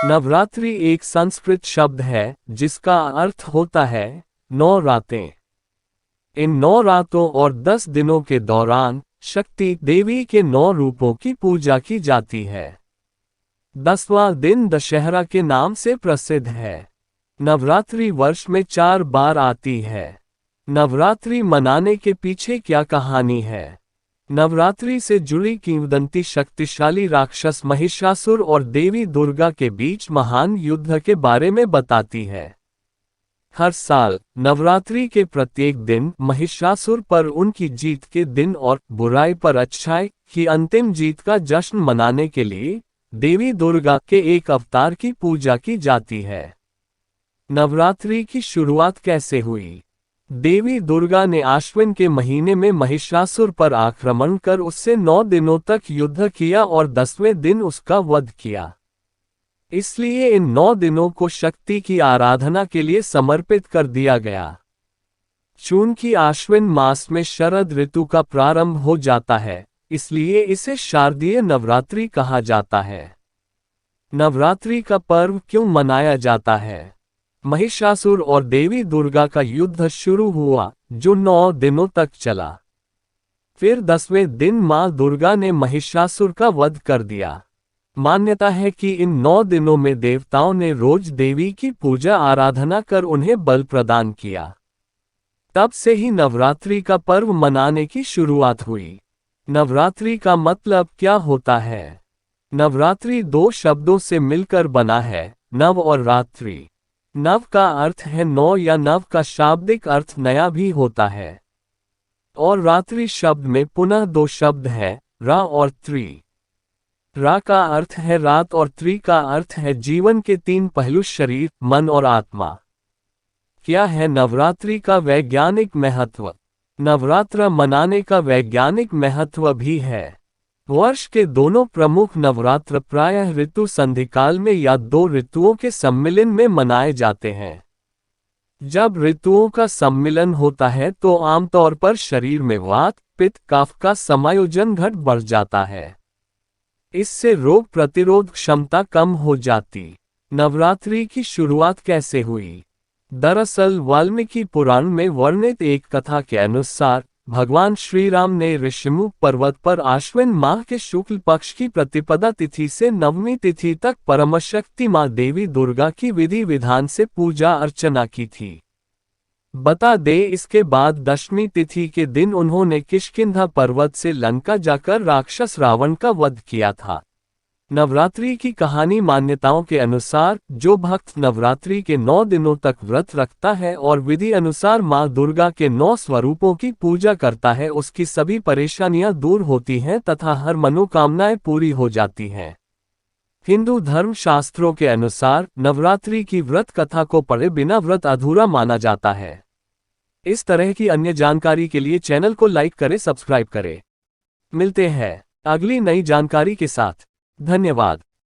नवरात्रि एक संस्कृत शब्द है जिसका अर्थ होता है 9 रातें। इन 9 रातों और 10 दिनों के दौरान शक्ति देवी के 9 रूपों की पूजा की जाती है। 10वां दिन दशहरा के नाम से प्रसिद्ध है। नवरात्रि वर्ष में 4 बार आती है। नवरात्रि मनाने के पीछे क्या कहानी है? नवरात्रि से जुड़ी किंवदंती शक्तिशाली राक्षस महिषासुर और देवी दुर्गा के बीच महान युद्ध के बारे में बताती है। हर साल नवरात्रि के प्रत्येक दिन महिषासुर पर उनकी जीत के दिन और बुराई पर अच्छाई की अंतिम जीत का जश्न मनाने के लिए देवी दुर्गा के एक अवतार की पूजा की जाती है। नवरात्रि की शुरुआत कैसे हुई? देवी दुर्गा ने आश्विन के महीने में महिषासुर पर आक्रमण कर उससे 9 दिनों तक युद्ध किया और 10वें दिन उसका वध किया। इसलिए इन 9 दिनों को शक्ति की आराधना के लिए समर्पित कर दिया गया। चूंकि आश्विन मास में शरद ऋतु का प्रारंभ हो जाता है, इसलिए इसे शारदीय नवरात्रि कहा जाता है। नवरात्रि का पर्व क्यों मनाया जाता है? महिषासुर और देवी दुर्गा का युद्ध शुरू हुआ, जो 9 दिनों तक चला। फिर 10वें दिन मां दुर्गा ने महिषासुर का वध कर दिया। मान्यता है कि इन 9 दिनों में देवताओं ने रोज देवी की पूजा आराधना कर उन्हें बल प्रदान किया। तब से ही नवरात्रि का पर्व मनाने की शुरुआत हुई। नवरात्रि का मतलब क्या होता है? नवरात्रि 2 शब्दों से मिलकर बना है, नव और रात्रि। नव का अर्थ है 9 या नव का शाब्दिक अर्थ नया भी होता है। और रात्रि शब्द में पुनः 2 शब्द हैं, रा और त्रि। रा का अर्थ है रात और त्रि का अर्थ है जीवन के 3 पहलू शरीर, मन और आत्मा। क्या है नवरात्रि का वैज्ञानिक महत्व? नवरात्र मनाने का वैज्ञानिक महत्व भी है। वर्ष के दोनों प्रमुख नवरात्र प्रायः ऋतु संधिकाल में या 2 ऋतुओं के सम्मिलन में मनाए जाते हैं। जब ऋतुओं का सम्मिलन होता है तो आमतौर पर शरीर में वात, पित्त, कफ का समायोजन घट बढ़ जाता है। इससे रोग प्रतिरोध क्षमता कम हो जाती। नवरात्रि की शुरुआत कैसे हुई? दरअसल वाल्मीकि पुराण में वर्णित एक कथा के अनुसार भगवान श्री राम ने ऋषिमुख पर्वत पर आश्विन माह के शुक्ल पक्ष की प्रतिपदा तिथि से 9वीं तिथि तक परमशक्ति मां देवी दुर्गा की विधि विधान से पूजा अर्चना की थी। बता दे इसके बाद 10वीं तिथि के दिन उन्होंने किष्किंधा पर्वत से लंका जाकर राक्षस रावण का वध किया था। नवरात्रि की कहानी मान्यताओं के अनुसार जो भक्त नवरात्रि के 9 दिनों तक व्रत रखता है और विधि अनुसार मां दुर्गा के 9 स्वरूपों की पूजा करता है, उसकी सभी परेशानियां दूर होती हैं तथा हर मनोकामनाएं पूरी हो जाती हैं। हिंदू धर्म शास्त्रों के अनुसार नवरात्रि की व्रत कथा को पढ़े बिना व्रत अधूरा माना जाता है। इस तरह की अन्य जानकारी के लिए चैनल को लाइक करें, सब्सक्राइब करें। मिलते हैं अगली नई जानकारी के साथ। धन्यवाद।